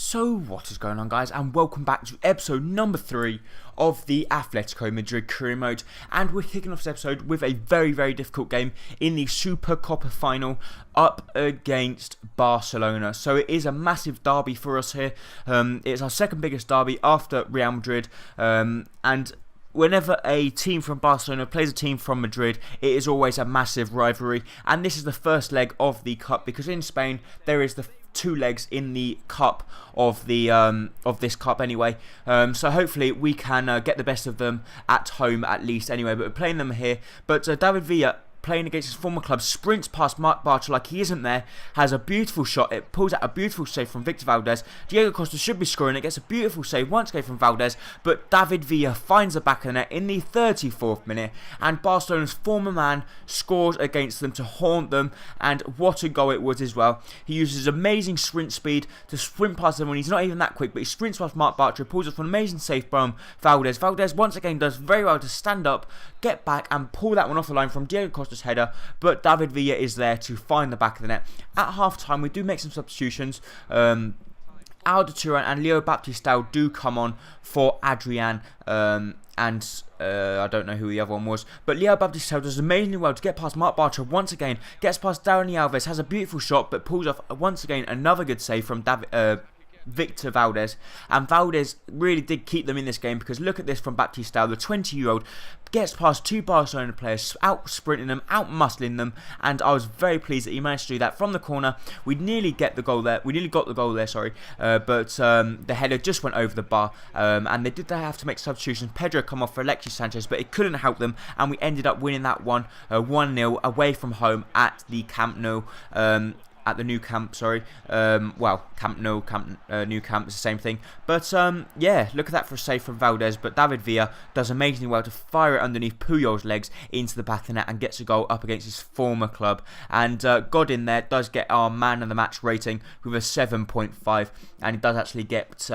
So what is going on, guys, and welcome back to episode number 3 of the Atletico Madrid career mode. And we're kicking off this episode with a very difficult game in the SuperCopa final up against Barcelona. So it is a massive derby for us here. It's our second biggest derby after Real Madrid, and whenever a team from Barcelona plays a team from Madrid, it is always a massive rivalry. And this is the first leg of the cup, because in Spain there is the two legs in the cup of this cup anyway. So hopefully we can get the best of them at home at least anyway. But we're playing them here. But David Villa, playing against his former club, sprints past Marc Bartra like he isn't there, has a beautiful shot, it pulls out a beautiful save from Victor Valdez. Diego Costa should be scoring, it gets a beautiful save once again from Valdez, but David Villa finds the back of the net in the 34th minute, and Barcelona's former man scores against them to haunt them, and what a goal it was as well. He uses amazing sprint speed to sprint past them when he's not even that quick, but he sprints past Marc Bartra, pulls off an amazing save from Valdez. Valdez once again does very well to stand up, get back and pull that one off the line from Diego Costa header, but David Villa is there to find the back of the net. At half time we do make some substitutions. Alda Turan and Leo Baptistao do come on for Adrian, and I don't know who the other one was, but Leo Baptistao does amazingly well to get past Marc Bartra once again, gets past Dani Alves, has a beautiful shot but pulls off once again another good save from Victor Valdez, and Valdez really did keep them in this game, because look at this from Baptistao, the 20-year-old gets past two Barcelona players, out sprinting them, out muscling them, and I was very pleased that he managed to do that from the corner. We nearly got the goal there, but the header just went over the bar, and they did have to make substitutions. Pedro come off for Alexis Sanchez, but it couldn't help them, and we ended up winning that one 1-0 away from home at the Camp Nou. At the new camp, sorry. Camp Nou, new camp, it's the same thing. But yeah, look at that for a save from Valdez. But David Villa does amazingly well to fire it underneath Puyol's legs into the back of the net and gets a goal up against his former club. And Godin there does get our man of the match rating with a 7.5, and he does actually get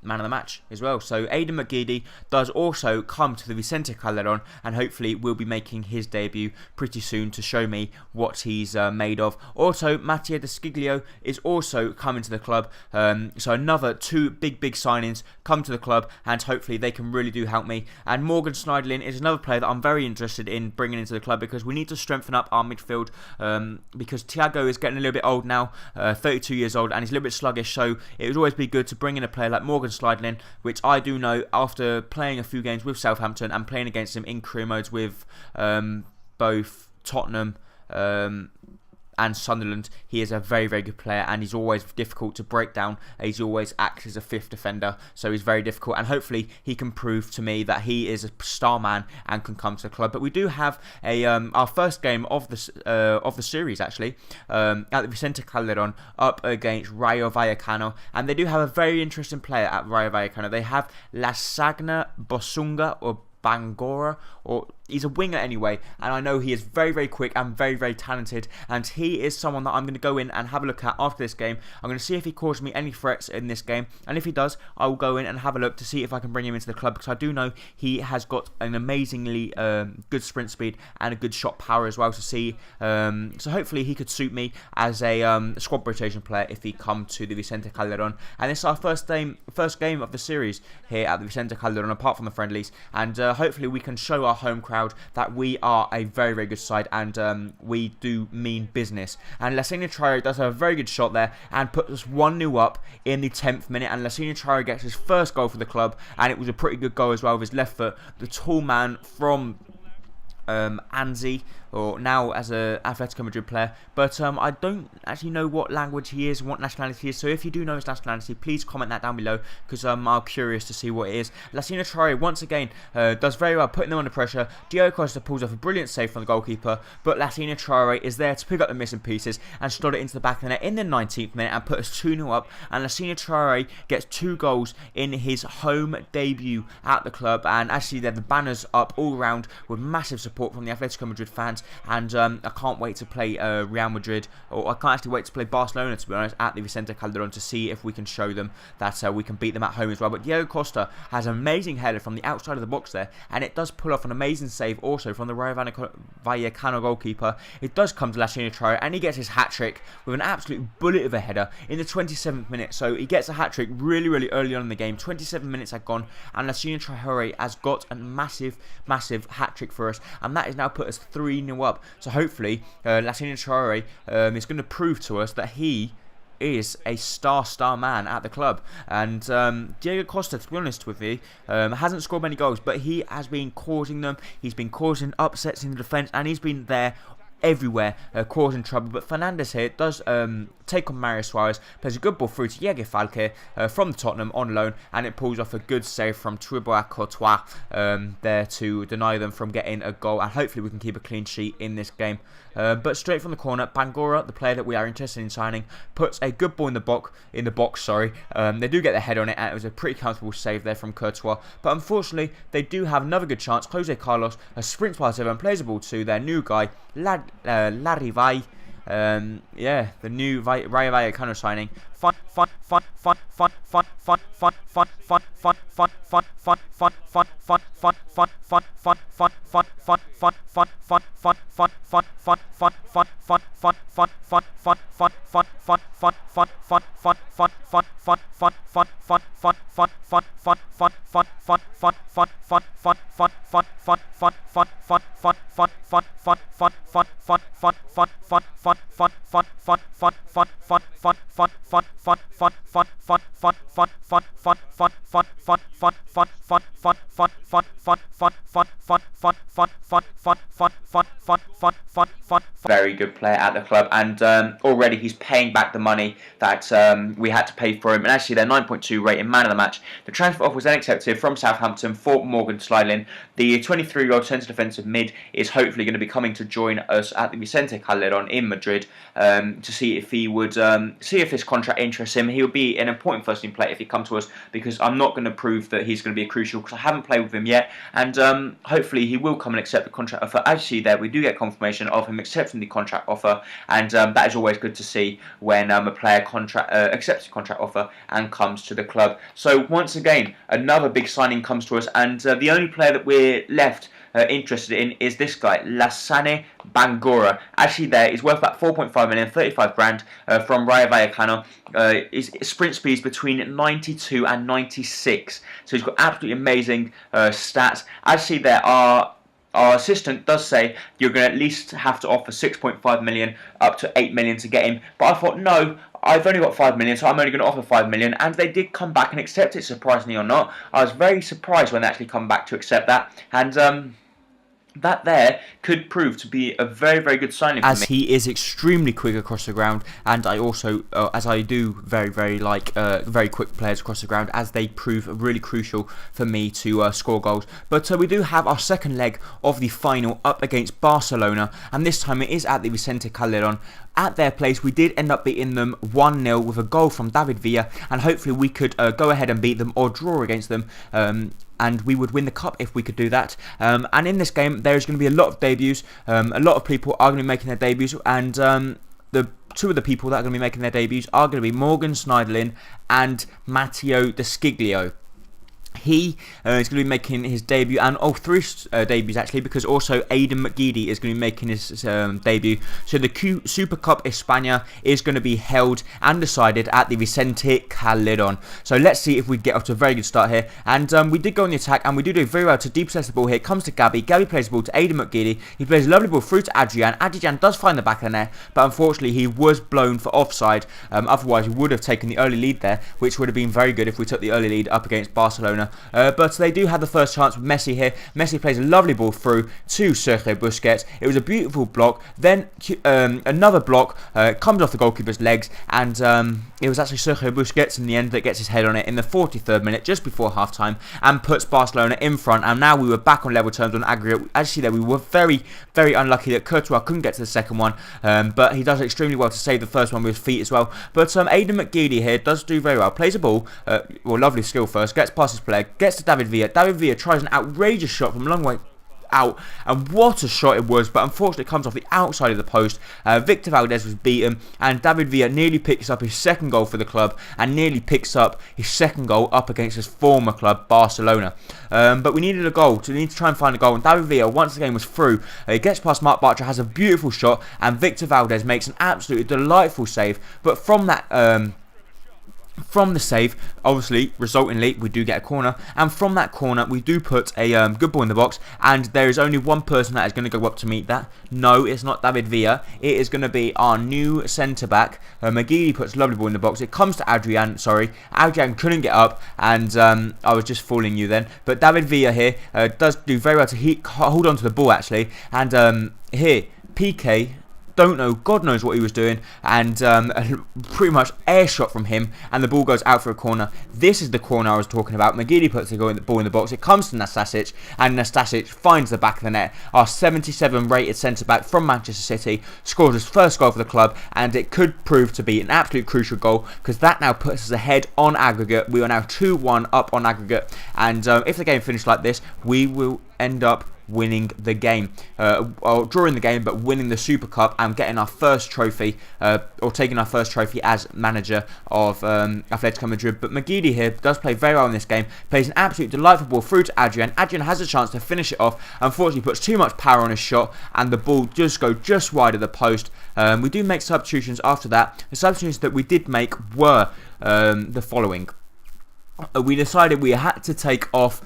man of the match as well. So Aidan McGeady does also come to the Vicente Calderon, and hopefully will be making his debut pretty soon to show me what he's made of. Also, Mattia De Sciglio is also coming to the club, so another two big signings come to the club, and hopefully they can really do help me. And Morgan Schneiderlin is another player that I'm very interested in bringing into the club, because we need to strengthen up our midfield, because Thiago is getting a little bit old now, 32 years old, and he's a little bit sluggish, so it would always be good to bring in a player like Morgan Schneiderlin, which I do know after playing a few games with Southampton and playing against him in career modes with both Tottenham and Sunderland, he is a very good player, and he's always difficult to break down. He's always acts as a fifth defender, so he's very difficult, and hopefully he can prove to me that he is a star man and can come to the club. But we do have a our first game of the series actually, at the Vicente Calderon up against Rayo Vallecano, and they do have a very interesting player at Rayo Vallecano. They have Lasagna Bosunga, or Bangora, or he's a winger anyway, and I know he is very quick and very talented, and he is someone that I'm going to go in and have a look at after this game. I'm going to see if he causes me any threats in this game, and if he does, I will go in and have a look to see if I can bring him into the club, because I do know he has got an amazingly good sprint speed and a good shot power as well to see, so hopefully he could suit me as a squad rotation player if he come to the Vicente Calderon. And this is our first game of the series here at the Vicente Calderon, apart from the friendlies, and hopefully we can show our home crowd that we are a very good side, and we do mean business. And Lasagna Traore does have a very good shot there and puts us 1-0 up in the 10th minute, and Lasagna Traore gets his first goal for the club, and it was a pretty good goal as well with his left foot. The tall man from Anzi, or now as a Atletico Madrid player, but I don't actually know what language he is and what nationality he is, so if you do know his nationality, please comment that down below, because I'm curious to see what it is. Lasagna Traore once again does very well putting them under pressure. Diego Costa pulls off a brilliant save from the goalkeeper, but Lasagna Traore is there to pick up the missing pieces and slot it into the back of the net in the 19th minute and put us 2-0 up, and Lasagna Traore gets 2 goals in his home debut at the club. And actually there, the banners up all around with massive support from the Atletico Madrid fans, fans, and I can't wait to play Real Madrid, or I can't actually wait to play Barcelona, to be honest, at the Vicente Calderón, to see if we can show them that we can beat them at home as well. But Diego Costa has an amazing header from the outside of the box there, and it does pull off an amazing save also from the Rayo Vallecano goalkeeper. It does come to Lassina Traoré, and he gets his hat-trick with an absolute bullet of a header in the 27th minute. So he gets a hat-trick really, really early on in the game. 27 minutes had gone, and Lassina Traoré has got a massive, massive hat-trick for us, and that has now put us 3-0 up. So hopefully, Lassina Traoré is going to prove to us that he is a star man at the club. And Diego Costa, to be honest with you, hasn't scored many goals, but he has been causing them. He's been causing upsets in the defence, and he's been there everywhere, causing trouble. But Fernandes here does take on Mario Suarez, plays a good ball through to Diego Falque from Tottenham on loan, and it pulls off a good save from Thibaut Courtois there to deny them from getting a goal, and hopefully we can keep a clean sheet in this game. But straight from the corner, Bangura, the player that we are interested in signing, puts a good ball in the box. They do get their head on it, and it was a pretty comfortable save there from Courtois. But unfortunately, they do have another good chance. Jose Carlos sprints past over and plays the ball to their new guy, Larrivai. The new Rayo Vallecano signing. Very good player at the club, and already he's paying back the money that we had to pay for him, and actually their 9.2 rating man of the match. The transfer offer was then accepted from Southampton for Morgan Schleidlin. The 23-year-old centre defensive mid is hopefully going to be coming to join us at the Vicente Calderón in Madrid to see if he would see if this contract interests him. He would be an important first team player if he comes to us, because I'm not going to prove that he's going to be crucial, because I haven't played with him yet, and hopefully he will come and accept the contract offer. As you see there, we do get confirmation of him accepting the contract offer, and that is always good to see when a player accepts a contract offer and comes to the club. So once again, another big signing comes to us, and the only player that we're left interested in is this guy, Lassana Bangura. Actually there, he's worth about 4.5 million, 35 grand from Rayo Vallecano. His sprint speeds between 92 and 96, so he's got absolutely amazing stats. Actually there, our assistant does say you're going to at least have to offer 6.5 million up to 8 million to get him, but I thought, no, I've only got 5 million, so I'm only going to offer 5 million, and they did come back and accept it, surprisingly or not. I was very surprised when they actually come back to accept that, and that there could prove to be a very, very good signing for me, as he is extremely quick across the ground, and I also, as I do very, very like very quick players across the ground, as they prove really crucial for me to score goals. But we do have our second leg of the final up against Barcelona, and this time it is at the Vicente Calderón. At their place, we did end up beating them 1-0 with a goal from David Villa, and hopefully we could go ahead and beat them or draw against them, and we would win the cup if we could do that. And in this game, there is going to be a lot of debuts. A lot of people are going to be making their debuts, and the two of the people that are going to be making their debuts are going to be Morgan Schneidlin and Matteo De Sciglio. He is going to be making his debut, and three debuts actually, because also Aidan McGeady is going to be making his debut. So the SuperCopa España is going to be held and decided at the Vicente Calderón. So let's see if we get off to a very good start here. And we did go on the attack, and we do very well to depossess the ball here. It comes to Gabby. Gabby plays the ball to Aidan McGeady. He plays a lovely ball through to Adrian. Adrian does find the back of the net, but unfortunately he was blown for offside. Otherwise we would have taken the early lead there, which would have been very good if we took the early lead up against Barcelona. But they do have the first chance with Messi here. Messi plays a lovely ball through to Sergio Busquets. It was a beautiful block. Then another block comes off the goalkeeper's legs, and it was actually Sergio Busquets in the end that gets his head on it in the 43rd minute, just before half-time, and puts Barcelona in front. And now we were back on level terms on aggregate. Actually, there we were very, very unlucky that Courtois couldn't get to the second one, but he does extremely well to save the first one with his feet as well. But Aidan McGeady here does do very well. Plays a ball, lovely skill first, gets past his player, gets to David Villa. David Villa tries an outrageous shot from a long way out, and what a shot it was, but unfortunately it comes off the outside of the post. Victor Valdez was beaten, and David Villa nearly picks up his second goal for the club, and nearly picks up his second goal up against his former club, Barcelona. But we needed a goal, so we need to try and find a goal, and David Villa, once the game was through, he gets past Mark Bartra, has a beautiful shot, and Victor Valdez makes an absolutely delightful save. But from that, from the save, obviously, resultingly, we do get a corner, and from that corner, we do put a good ball in the box, and there is only one person that is going to go up to meet that. No, it's not David Villa. It is going to be our new centre-back. McGeady puts a lovely ball in the box. It comes to Adrian, sorry. Adrian couldn't get up, and I was just fooling you then. But David Villa here does do very well to hold on to the ball, actually, and here, PK... don't know, God knows what he was doing, and pretty much air shot from him, and the ball goes out for a corner. This is the corner I was talking about. McGeady puts the ball in the box. It comes to Nastasic, and Nastasic finds the back of the net. Our 77 rated centre-back from Manchester City scores his first goal for the club, and it could prove to be an absolute crucial goal, because that now puts us ahead on aggregate. We are now 2-1 up on aggregate, and if the game finished like this, we will end up winning the game, or drawing the game, but winning the Super Cup and getting our first trophy, or taking our first trophy as manager of Atletico Madrid. But McGeady here does play very well in this game, plays an absolute delightful ball through to Adrian. Adrian has a chance to finish it off, unfortunately puts too much power on his shot, and the ball does go just wide of the post. We do make substitutions after that. The substitutions that we did make were the following. We decided we had to take off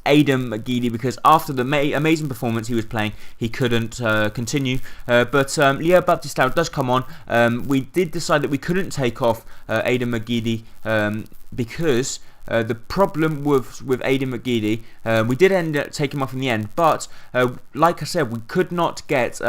Aidan McGeady, because after the amazing performance he was playing, he couldn't continue. But Leo Baptistao does come on. We did decide that we couldn't take off Aidan McGeady because the problem with Aidan McGeady, we did end up taking him off in the end, but like I said, we could not get...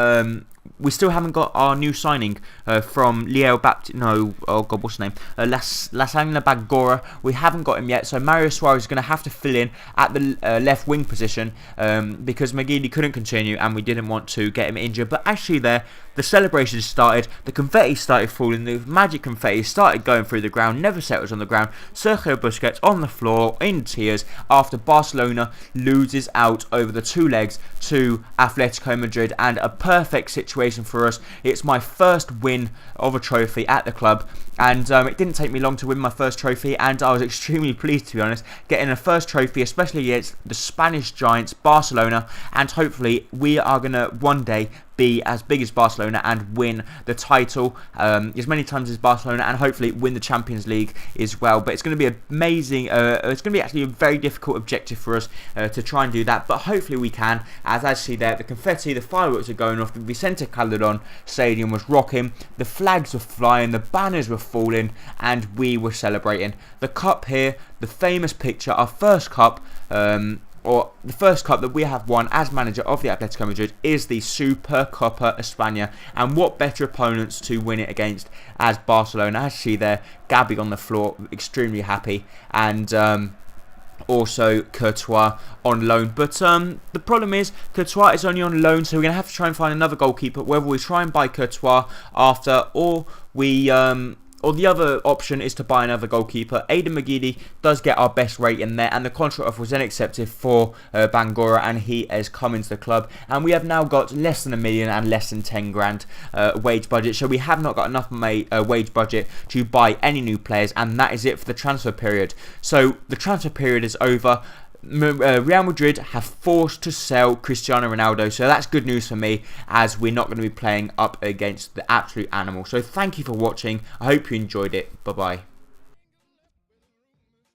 we still haven't got our new signing from Leo Baptiste. No, oh god, what's his name? Lasagna Bagora. We haven't got him yet, so Mario Suarez is going to have to fill in at the left wing position because McGeady couldn't continue, and we didn't want to get him injured. But actually, the celebrations started, the confetti started falling, the magic confetti started going through the ground, never settles on the ground. Sergio Busquets on the floor in tears after Barcelona loses out over the two legs to Atletico Madrid, and a perfect situation for us. It's my first win of a trophy at the club, and it didn't take me long to win my first trophy, and I was extremely pleased, to be honest, getting a first trophy, especially against the Spanish giants Barcelona, and hopefully we are going to one day be as big as Barcelona and win the title as many times as Barcelona, and hopefully win the Champions League as well. But it's going to be amazing. It's going to be actually a very difficult objective for us to try and do that, but hopefully we can. As I see there, the confetti, the fireworks are going off, the Vicente Calderon Stadium was rocking, the flags were flying, the banners were falling, and we were celebrating. The cup here, the famous picture, our first cup, or the first cup that we have won as manager of the Atletico Madrid, is the SuperCopa España. And what better opponents to win it against as Barcelona. As you see there, Gabby on the floor, extremely happy, and also Courtois on loan. But the problem is Courtois is only on loan, so we're going to have to try and find another goalkeeper, whether we try and buy Courtois after, or we... or the other option is to buy another goalkeeper. Aidan McGeady does get our best rate in there, and the contract offer was then accepted for Bangora, and he has come into the club. And we have now got less than $1 million and less than 10 grand wage budget, so we have not got enough wage budget to buy any new players, and that is it for the transfer period. So the transfer period is over. Real Madrid have forced to sell Cristiano Ronaldo, so that's good news for me, as we're not going to be playing up against the absolute animal. So thank you for watching. I hope you enjoyed it. Bye bye.